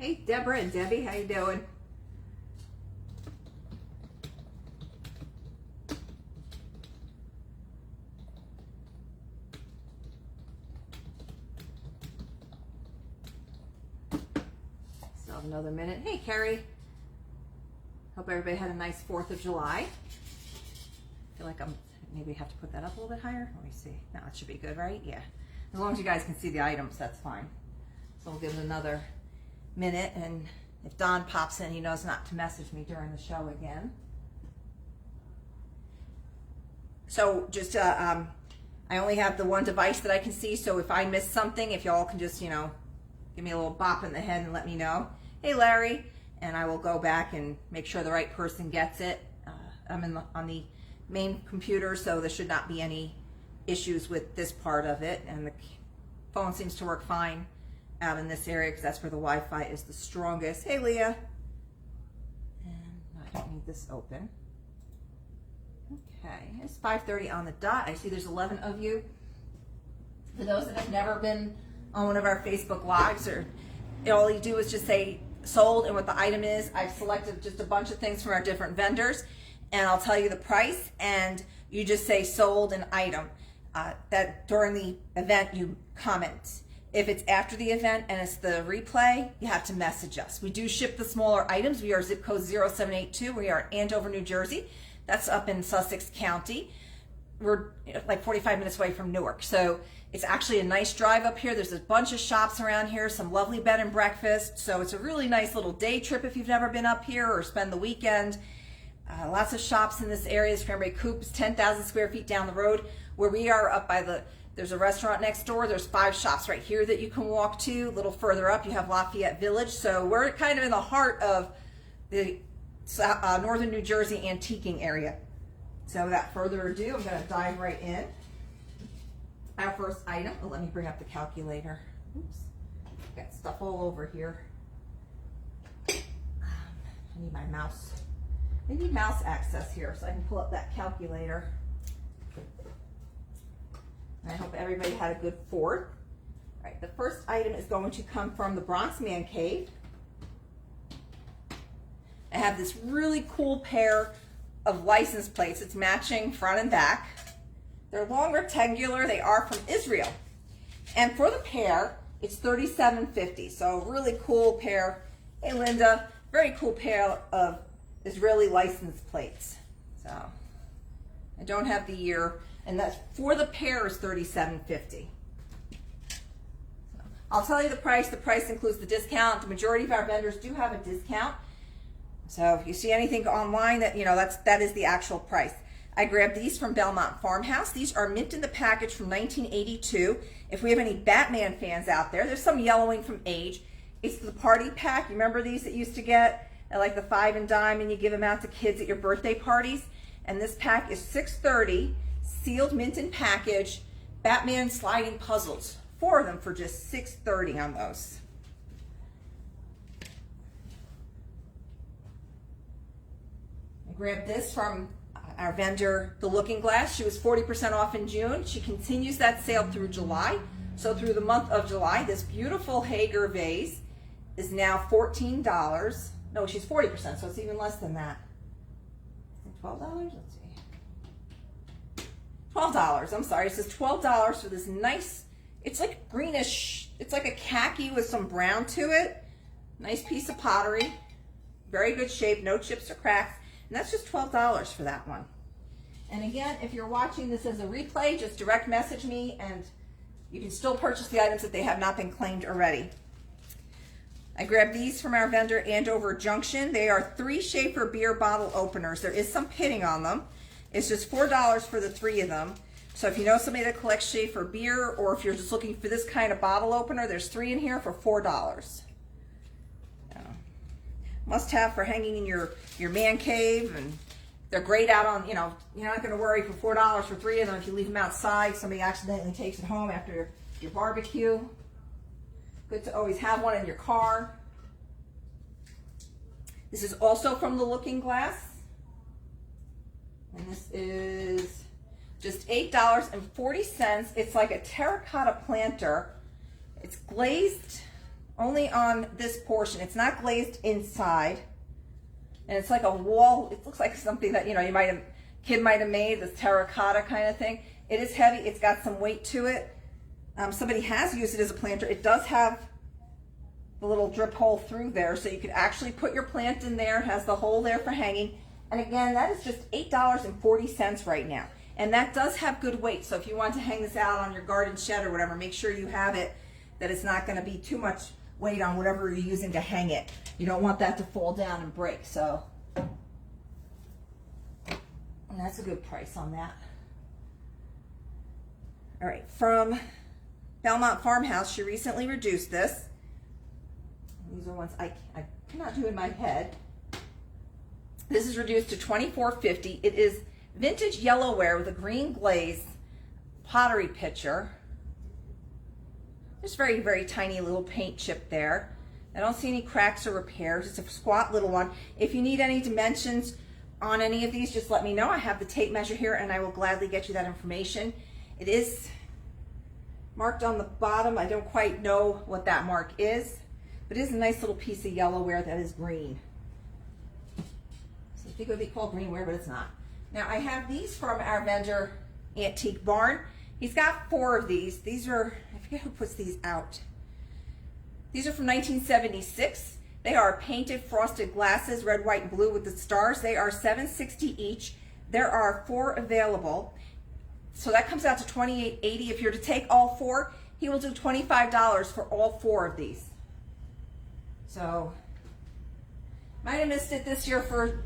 Hey, Deborah and Debbie, how you doing? Still have another minute. Hey, Carrie. Hope everybody had a nice 4th of July. I feel like maybe have to put that up a little bit higher. Let me see. No, it should be good, right? Yeah. As long as you guys can see the items, that's fine. So we'll give it another minute, and if Don pops in, he knows not to message me during the show again. So just, I only have the one device that I can see, so if I miss something, if y'all can just, you know, give me a little bop in the head and let me know. Hey, Larry. And I will go back and make sure the right person gets it. I'm on the main computer, so there should not be any issues with this part of it. And the phone seems to work fine out in this area because that's where the Wi-Fi is the strongest. Hey, Leah. And I don't need this open. Okay, it's 5:30 on the dot. I see there's 11 of you. For those that have never been on one of our Facebook Lives, or all you do is just say sold and what the item is. I've selected just a bunch of things from our different vendors, and I'll tell you the price, and you just say sold an item. That during the event you comment. If it's after the event and it's the replay, you have to message us. We do ship the smaller items. We are zip code 0782. We are in Andover, New Jersey. That's up in Sussex County. We're like 45 minutes away from Newark. So it's actually a nice drive up here. There's a bunch of shops around here, some lovely bed and breakfast. So it's a really nice little day trip if you've never been up here or spend the weekend. Lots of shops in this area. Cranberry Coop is 10,000 square feet down the road. Where we are up by there's a restaurant next door. There's 5 shops right here that you can walk to. A little further up, you have Lafayette Village. So we're kind of in the heart of the northern New Jersey antiquing area. So without further ado, I'm going to dive right in. Our first item, let me bring up the calculator. Oops, got stuff all over here. I need my mouse. I need mouse access here so I can pull up that calculator. And I hope everybody had a good 4th. All right, the first item is going to come from the Bronx Man Cave. I have this really cool pair of license plates. It's matching front and back. They're long rectangular. They are from Israel. And for the pair, it's $37.50. So really cool pair. Hey, Linda, very cool pair of Israeli license plates. So I don't have the year, and that's for the pair is $37.50. I'll tell you the price. The price includes the discount. The majority of our vendors do have a discount. So if you see anything online that, you know, that is the actual price. I grabbed these from Belmont Farmhouse. These are mint in the package from 1982. If we have any Batman fans out there, there's some yellowing from age. It's the party pack. You remember these that you used to get at like the 5 and dime, and you give them out to kids at your birthday parties? And this pack is $6.30, sealed mint in package, Batman sliding puzzles. 4 of them for just $6.30 on those. I grabbed this from our vendor, The Looking Glass. She was 40% off in June. She continues that sale through July. So through the month of July, this beautiful Hager vase is now $14. No, she's 40%, so it's even less than that. $12? Let's see. $12. I'm sorry. It says $12 for this nice, it's like greenish, it's like a khaki with some brown to it. Nice piece of pottery. Very good shape, no chips or cracks. And that's just $12 for that one. And again, if you're watching this as a replay, just direct message me and you can still purchase the items if they have not been claimed already. I grabbed these from our vendor, Andover Junction. They are 3 Schaefer beer bottle openers. There is some pitting on them. It's just $4 for the 3 of them. So if you know somebody that collects Schaefer beer, or if you're just looking for this kind of bottle opener, there's 3 in here for $4. Must have for hanging in your man cave, and they're great out on, you know, you're not going to worry for $4 for 3 of them if you leave them outside. Somebody accidentally takes it home after your barbecue. Good to always have one in your car. This is also from The Looking Glass. And this is just $8.40. It's like a terracotta planter. It's glazed only on this portion. It's not glazed inside. And it's like a wall. It looks like something that, you know, kid might have made, this terracotta kind of thing. It is heavy. It's got some weight to it. Somebody has used it as a planter. It does have the little drip hole through there, so you could actually put your plant in there. It has the hole there for hanging. And again, that is just $8.40 right now. And that does have good weight. So if you want to hang this out on your garden shed or whatever, make sure you have it, that it's not going to be too much weight on whatever you're using to hang it. You don't want that to fall down and break. So, and that's a good price on that. All right, from Belmont Farmhouse, she recently reduced this. These are ones I cannot do in my head. This is reduced to $24.50. It is vintage yellowware with a green glaze pottery pitcher. There's very, very tiny little paint chip there. I don't see any cracks or repairs. It's a squat little one. If you need any dimensions on any of these, just let me know. I have the tape measure here and I will gladly get you that information. It is marked on the bottom. I don't quite know what that mark is, but it is a nice little piece of yellowware that is green. So I think it would be called greenware, but it's not. Now I have these from our vendor, Antique Barn. He's got 4 of these. These are, I forget who puts these out. These are from 1976. They are painted frosted glasses, red, white, and blue with the stars. They are $7.60 each. There are 4 available. So that comes out to $28.80. If you're to take all 4, he will do $25 for all 4 of these. So, might have missed it this year for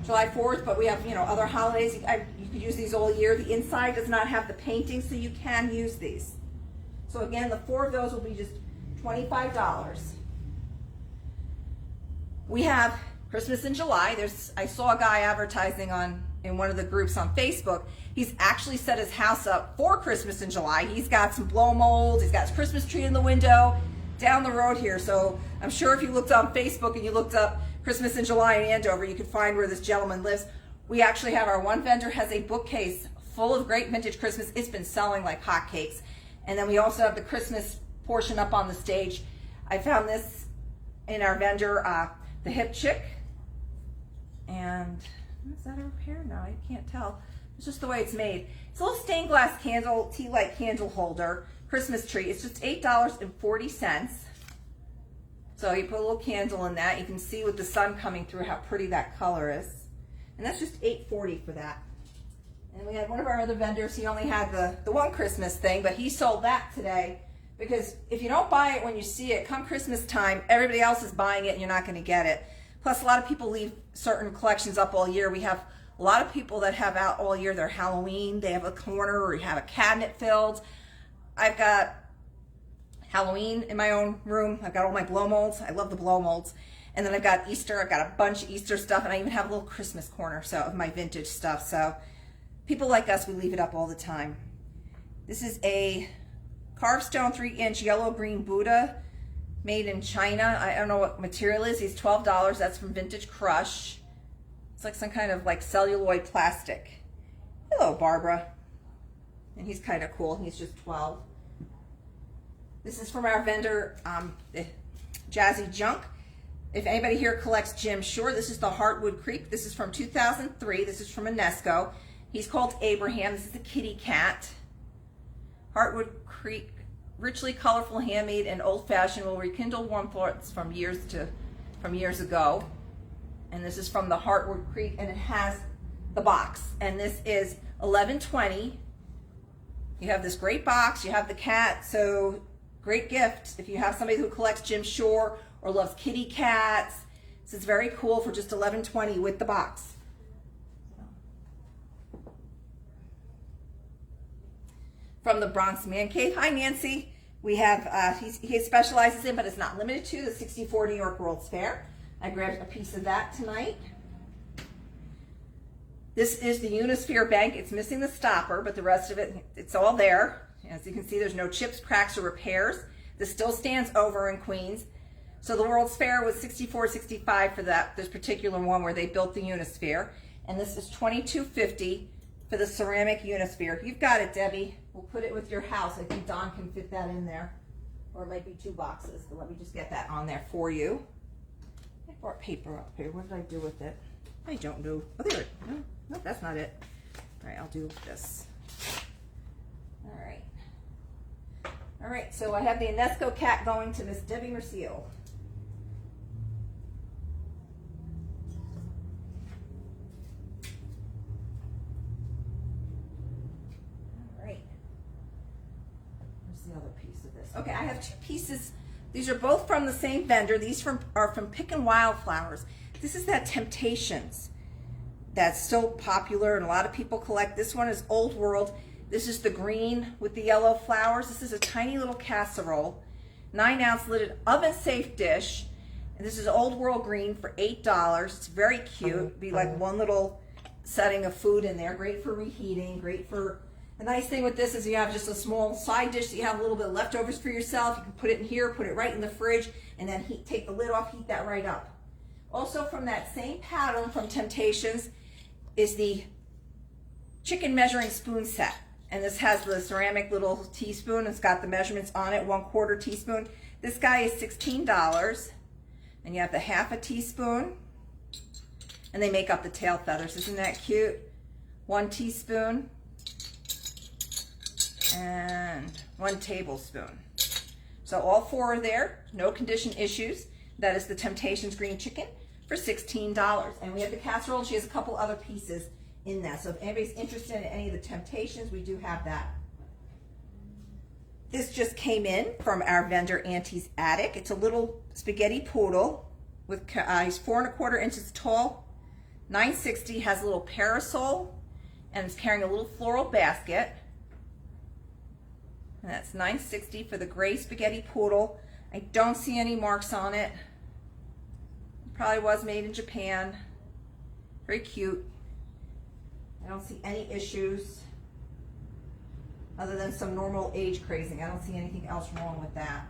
July 4th, but we have, you know, other holidays. You could use these all year. The inside does not have the painting, so you can use these. So again, the 4 of those will be just $25. We have Christmas in July. I saw a guy advertising in one of the groups on Facebook. He's actually set his house up for Christmas in July. He's got some blow molds. He's got his Christmas tree in the window down the road here. So I'm sure if you looked on Facebook and you looked up Christmas in July in Andover, you could find where this gentleman lives. We actually have, our one vendor has a bookcase full of great vintage Christmas. It's been selling like hotcakes. And then we also have the Christmas portion up on the stage. I found this in our vendor, the Hip Chick. And is that her hair? No, I can't tell. It's just the way it's made. It's a little stained glass candle, tea light candle holder, Christmas tree. It's just $8.40. So you put a little candle in that. You can see with the sun coming through how pretty that color is. And that's just $8.40 for that. And we had one of our other vendors, he only had the one Christmas thing, but he sold that today, because if you don't buy it when you see it, come Christmas time, everybody else is buying it and you're not going to get it. Plus, a lot of people leave certain collections up all year. We have a lot of people that have out all year their Halloween. They have a corner or you have a cabinet filled. I've got Halloween in my own room. I've got all my blow molds. I love the blow molds. And then I've got Easter. I've got a bunch of Easter stuff, and I even have a little Christmas corner of my vintage stuff. So people like us, we leave it up all the time. This is a carved stone 3-inch yellow-green Buddha made in China. I don't know what material it is. He's $12. That's from Vintage Crush. It's like some kind of like celluloid plastic. Hello, Barbara. And he's kind of cool. He's just 12. This is from our vendor, Jazzy Junk. If anybody here collects Jim Shore, this is the Heartwood Creek. This is from 2003. This is from Unesco. He's called Abraham. This is a kitty cat. Heartwood Creek, richly colorful, handmade, and old-fashioned, will rekindle warm thoughts from years ago. And this is from the Heartwood Creek, and it has the box. And this is $11.20. You have this great box. You have the cat. So great gift if you have somebody who collects Jim Shore or loves kitty cats. This is very cool for just $11.20 with the box. From the Bronx Man Cave. Hi, Nancy. We have, he specializes in, but it's not limited to, the 64 New York World's Fair. I grabbed a piece of that tonight. This is the Unisphere Bank. It's missing the stopper, but the rest of it, it's all there. As you can see, there's no chips, cracks, or repairs. This still stands over in Queens. So the World's Fair was $64.65 for this particular one where they built the Unisphere. And this is $22.50 for the ceramic Unisphere. You've got it, Debbie. We'll put it with your house. I think Don can fit that in there. or it might be 2 boxes, but let me just get that on there for you. I brought paper up here. What did I do with it? I don't know. Oh, there it is. No, that's not it. All right, I'll do this. All right. All right, so I have the UNESCO cat going to Miss Debbie Merciel. All right. Where's the other piece of this? Okay, I have 2 pieces. These are both from the same vendor. These are from Pickin' Wildflowers. This is that Temptations that's so popular and a lot of people collect. This one is Old World. This is the green with the yellow flowers. This is a tiny little casserole, 9-ounce lidded oven-safe dish. And this is Old World green for $8. It's very cute. It'd be like one little setting of food in there. Great for reheating. Great for. The nice thing with this is you have just a small side dish. So you have a little bit of leftovers for yourself. You can put it in here, put it right in the fridge, and then take the lid off, heat that right up. Also from that same pattern from Temptations is the chicken measuring spoon set. And this has the ceramic little teaspoon. It's got the measurements on it, 1/4 teaspoon. This guy is $16. And you have the 1/2 teaspoon. And they make up the tail feathers. Isn't that cute? 1 teaspoon. And 1 tablespoon. So all 4 are there. No condition issues. That is the Temptations green chicken for $16. And we have the casserole. She has a couple other pieces in that. So if anybody's interested in any of the Temptations, we do have that. This just came in from our vendor Auntie's Attic. It's a little spaghetti poodle with he's 4 1/4 inches tall, $9.60, has a little parasol, and it's carrying a little floral basket. And that's $9.60 for the gray spaghetti poodle. I don't see any marks on it. Probably was made in Japan. Very cute. I don't see any issues other than some normal age crazing. I don't see anything else wrong with that.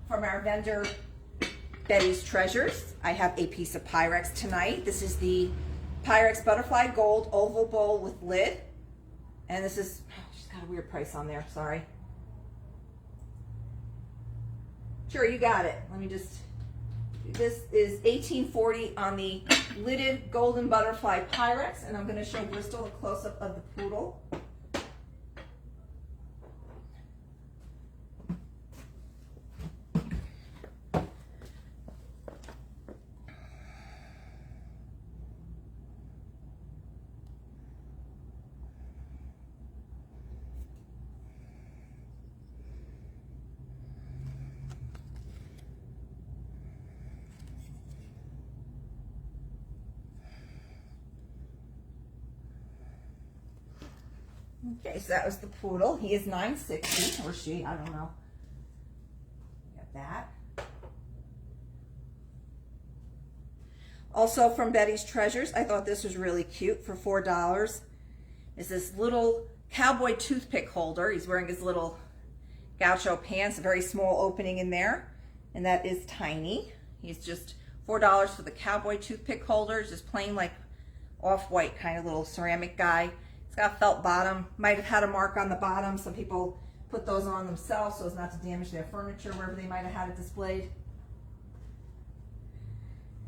From our vendor Betty's Treasures, I have a piece of Pyrex tonight. This is the Pyrex Butterfly Gold Oval Bowl with lid. And this is, she's got a weird price on there, sorry. Sure, you got it. Let me just, this is $18.40 on the lidded golden butterfly Pyrex, and I'm going to show Bristol a close-up of the poodle. Okay, so that was the poodle. He is $9.60, or she, I don't know. Got that. Also from Betty's Treasures, I thought this was really cute for $4. Is this little cowboy toothpick holder. He's wearing his little gaucho pants, a very small opening in there, and that is tiny. He's just $4 for the cowboy toothpick holder. It's just plain like off-white kind of little ceramic guy. It's got a felt bottom. Might have had a mark on the bottom. Some people put those on themselves so as not to damage their furniture wherever they might have had it displayed.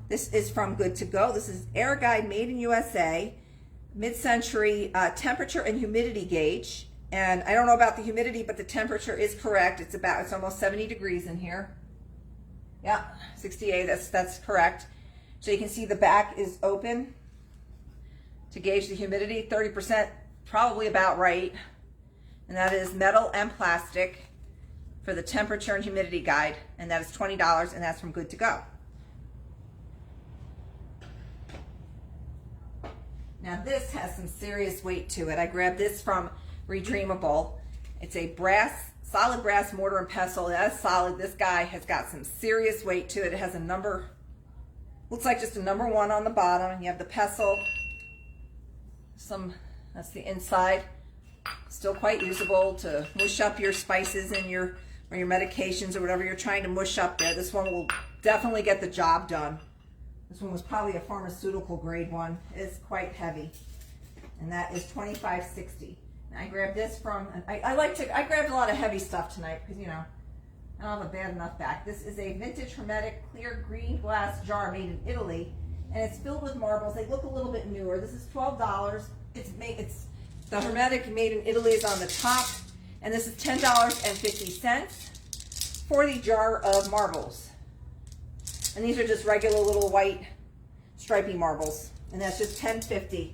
This is from Good to Go. This is Air Guide made in USA, mid-century temperature and humidity gauge. And I don't know about the humidity, but the temperature is correct. It's almost 70 degrees in here. Yeah, 68, that's correct. So you can see the back is open to gauge the humidity, 30%, probably about right. And that is metal and plastic for the temperature and humidity guide. And that is $20, and that's from Good to Go. Now this has some serious weight to it. I grabbed this from Redreamable. It's a solid brass mortar and pestle. That's solid. This guy has got some serious weight to it. It has a number, looks like just a number 1 on the bottom. And you have the pestle. That's the inside. Still quite usable to mush up your spices and your medications or whatever you're trying to mush up there. This one will definitely get the job done. This one was probably a pharmaceutical grade one. It's quite heavy. And that is $25.60. I grabbed this from, I grabbed a lot of heavy stuff tonight because, you know, I don't have a bad enough back. This is a vintage hermetic clear green glass jar made in Italy, and it's filled with marbles. They look a little bit newer. This is $12. It's the hermetic made in Italy is on the top, and this is $10.50 for the jar of marbles. And these are just regular little white stripy marbles, and that's just $10.50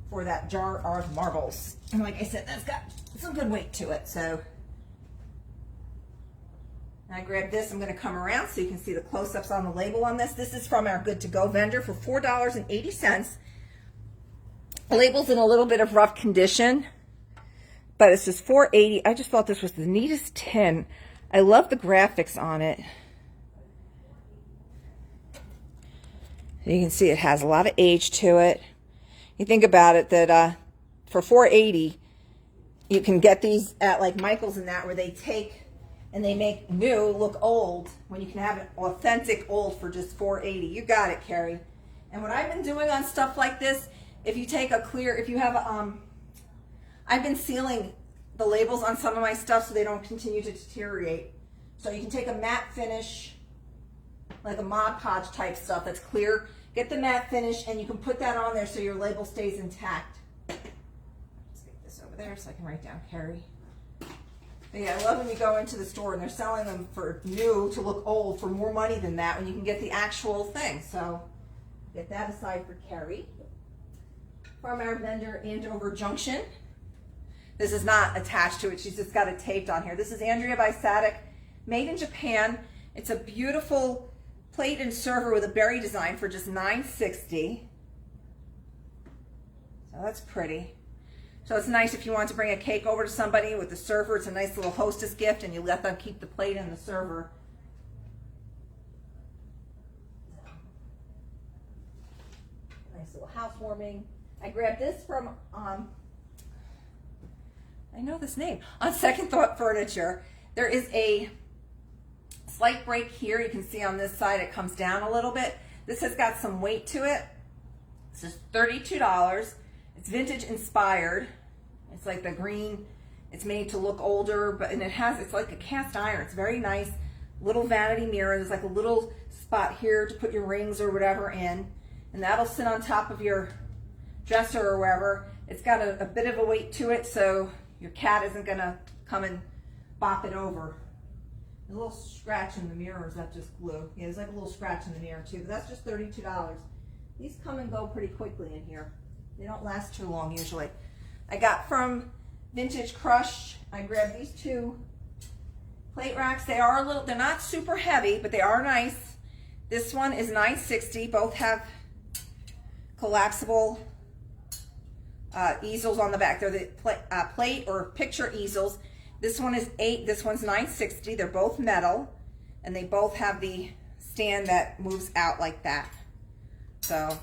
for that jar of marbles. And like I said, that's got some good weight to it. So I grabbed this. I'm going to come around so you can see the close-ups on the label on this. This is from our Good To Go vendor for $4.80. The label's in a little bit of rough condition, but it's just $4.80. I just thought this was the neatest tin. I love the graphics on it. You can see it has a lot of age to it. You think about it that for $4.80, you can get these at like Michael's and that, where they take and they make new look old when you can have it authentic old for just $4.80. You got it, Carrie. And what I've been doing on stuff like this, if you take a clear, if you have a, I've been sealing the labels on some of my stuff so they don't continue to deteriorate. So you can take a matte finish, like a Mod Podge type stuff that's clear, get the matte finish, and you can put that on there so your label stays intact. Let's get this over there so I can write down Carrie. But yeah, I love when you go into the store and they're selling them for new to look old for more money than that when you can get the actual thing. So get that aside for Carrie. From our vendor, Andover Junction. This is not attached to it. She's just got it taped on here. This is Andrea by Sadek, made in Japan. It's a beautiful plate and server with a berry design for just $9.60. So that's pretty. So it's nice if you want to bring a cake over to somebody with the server. It's a nice little hostess gift, and you let them keep the plate and the server. Nice little housewarming. I grabbed this from, I know this name, on Second Thought Furniture. There is a slight break here. You can see on this side it comes down a little bit. This has got some weight to it. This is $32. It's vintage inspired. It's like the green. It's made to look older, but and it's like a cast iron. It's very nice. Little vanity mirror. There's like a little spot here to put your rings or whatever in, and that'll sit on top of your dresser or wherever. It's got a bit of a weight to it, so your cat isn't gonna come and bop it over. There's a little scratch in the mirror. Is that just glue? Yeah, there's like a little scratch in the mirror too, but that's just $32. These come and go pretty quickly in here. They don't last too long usually. I got from Vintage Crush, I grabbed these two plate racks. They are they're not super heavy, but they are nice. This one is $9.60. Both have collapsible easels on the back. They're the plate or picture easels. This one is $8. This one's $9.60. They're both metal, and they both have the stand that moves out like that. So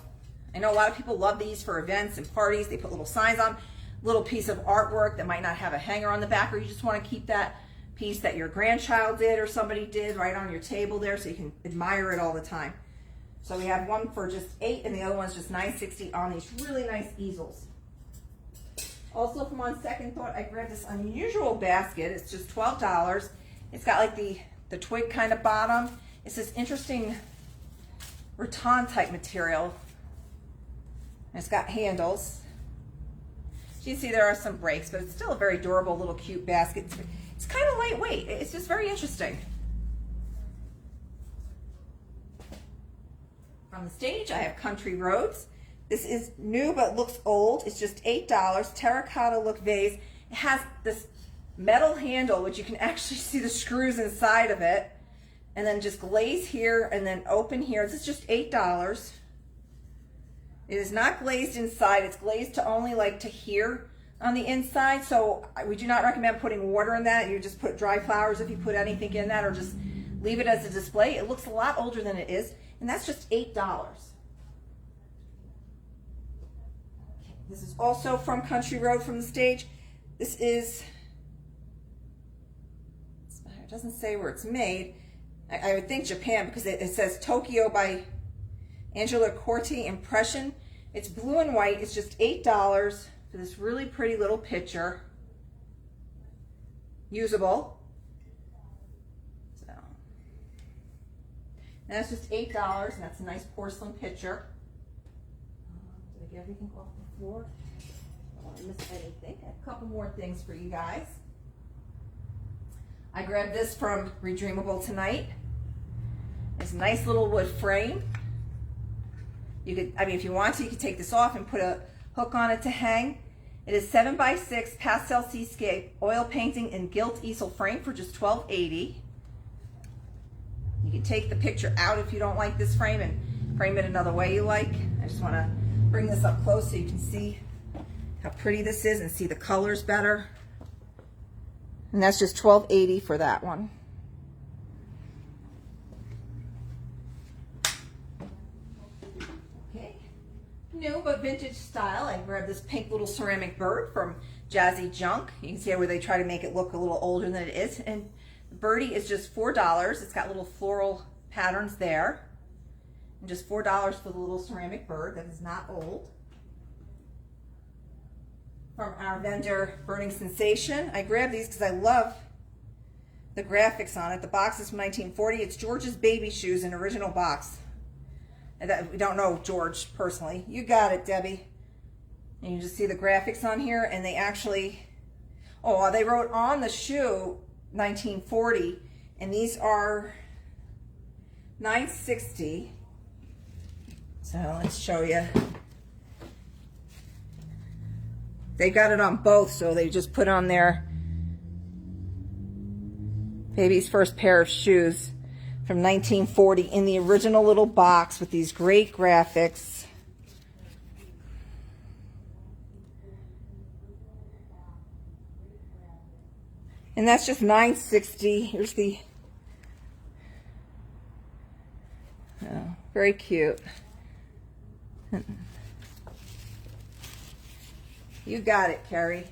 I know a lot of people love these for events and parties. They put little signs on, little piece of artwork that might not have a hanger on the back, or you just want to keep that piece that your grandchild did or somebody did right on your table there so you can admire it all the time. So we have one for just $8 and the other one's just $9.60 on these really nice easels. Also from On Second Thought, I grabbed this unusual basket. It's just $12. It's got like the twig kind of bottom. It's this interesting rattan type material. And it's got handles. So you can see there are some breaks, but it's still a very durable little cute basket. It's kind of lightweight. It's just very interesting. On the stage, I have Country Roads. This is new but looks old. It's just $8. Terracotta look vase. It has this metal handle, which you can actually see the screws inside of it. And then just glaze here and then open here. This is just $8. It is not glazed inside. It's glazed to only like to here on the inside. So we do not recommend putting water in that. You just put dry flowers if you put anything in that, or just leave it as a display. It looks a lot older than it is. And that's just $8. This is also from Country Road from the stage. This is, it doesn't say where it's made. I would think Japan, because it says Tokyo by Angela Corti Impression. It's blue and white. It's just $8 for this really pretty little picture. usable. So that's just $8, and that's a nice porcelain pitcher. Did I get everything off the floor? I don't want to miss anything. I have a couple more things for you guys. I grabbed this from Redreamable tonight. It's a nice little wood frame. You could, I mean, if you want to, you could take this off and put a hook on it to hang. It is 7x6 pastel seascape oil painting and gilt easel frame for just $12.80. You can take the picture out if you don't like this frame and frame it another way you like. I just want to bring this up close so you can see how pretty this is and see the colors better. And that's just $12.80 for that one. Okay, new but vintage style. I grabbed this pink little ceramic bird from Jazzy Junk. You can see where they try to make it look a little older than it is. And the birdie is just $4. It's got little floral patterns there. And just $4 for the little ceramic bird that is not old. From our vendor, Burning Sensation. I grabbed these because I love the graphics on it. The box is from 1940. It's George's baby shoes in original box. And that, we don't know George personally. You got it, Debbie. And you just see the graphics on here, and they actually, oh, they wrote on the shoe 1940, and these are $9.60. So let's show you. They got it on both, so they just put on their baby's first pair of shoes from 1940 in the original little box with these great graphics. And that's just $9.60. Here's the, oh, very cute. You got it, Carrie.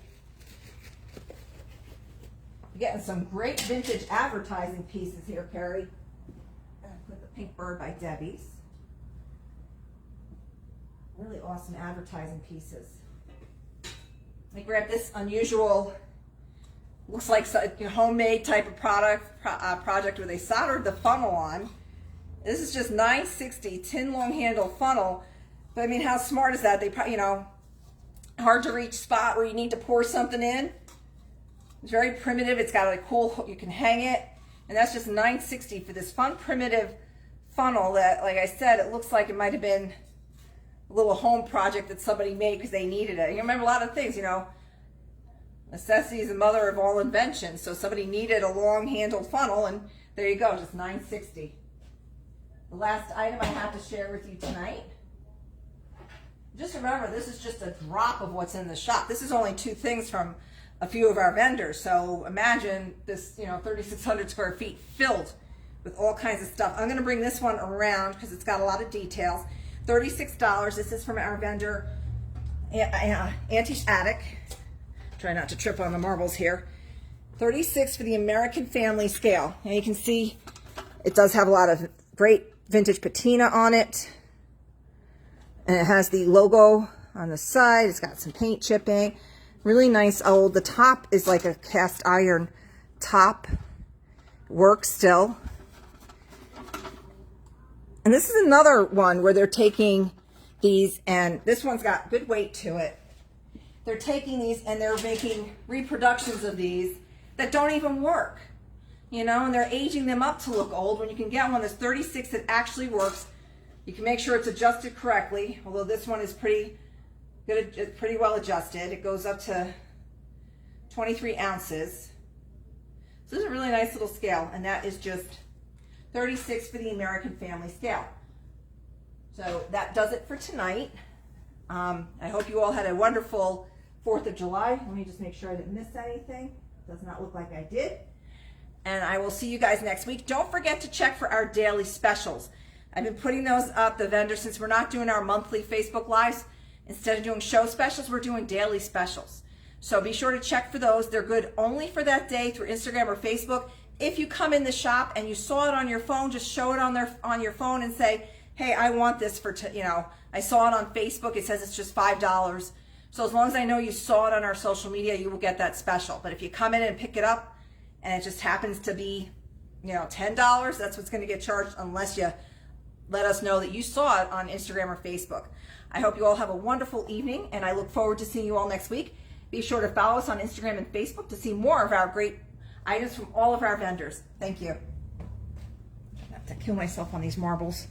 You're getting some great vintage advertising pieces here, Carrie. I'm gonna put the pink bird by Debbie's. Really awesome advertising pieces. I grabbed this unusual, looks like a homemade type of project where they soldered the funnel on. This is just $9.60 tin long handle funnel. But I mean, how smart is that? They probably, you know, hard to reach spot where you need to pour something in. It's very primitive. It's got a cool, you can hang it. And that's just $9.60 for this fun primitive funnel that, like I said, it looks like it might have been a little home project that somebody made because they needed it. You remember a lot of things, you know, necessity is the mother of all inventions. So somebody needed a long handled funnel, and there you go, just $9.60. The last item I have to share with you tonight. Just remember, this is just a drop of what's in the shop. This is only 2 things from a few of our vendors. So imagine this, you know, 3,600 square feet filled with all kinds of stuff. I'm going to bring this one around because it's got a lot of details. $36. This is from our vendor, Auntie's Attic. Try not to trip on the marbles here. $36 for the American Family Scale. And you can see it does have a lot of great vintage patina on it. And it has the logo on the side. It's got some paint chipping. Really nice old. The top is like a cast iron top. Works still. And this is another one where they're taking these, and this one's got good weight to it. They're taking these and they're making reproductions of these that don't even work. You know, and they're aging them up to look old when you can get one that's 36 that actually works. You can make sure it's adjusted correctly, although this one is pretty good, it's pretty well adjusted. It goes up to 23 ounces. So this is a really nice little scale, and that is just $36 for the American Family Scale. So that does it for tonight. I hope you all had a wonderful 4th of July. Let me just make sure I didn't miss anything. Does not look like I did. And I will see you guys next week. Don't forget to check for our daily specials. I've been putting those up, the vendor, since we're not doing our monthly Facebook Lives. Instead of doing show specials, we're doing daily specials. So be sure to check for those. They're good only for that day through Instagram or Facebook. If you come in the shop and you saw it on your phone, just show it on your phone and say, hey, I want this for, you know, I saw it on Facebook. It says it's just $5. So as long as I know you saw it on our social media, you will get that special. But if you come in and pick it up and it just happens to be, $10, that's what's going to get charged unless you let us know that you saw it on Instagram or Facebook. I hope you all have a wonderful evening, and I look forward to seeing you all next week. Be sure to follow us on Instagram and Facebook to see more of our great items from all of our vendors. Thank you. I have to kill myself on these marbles.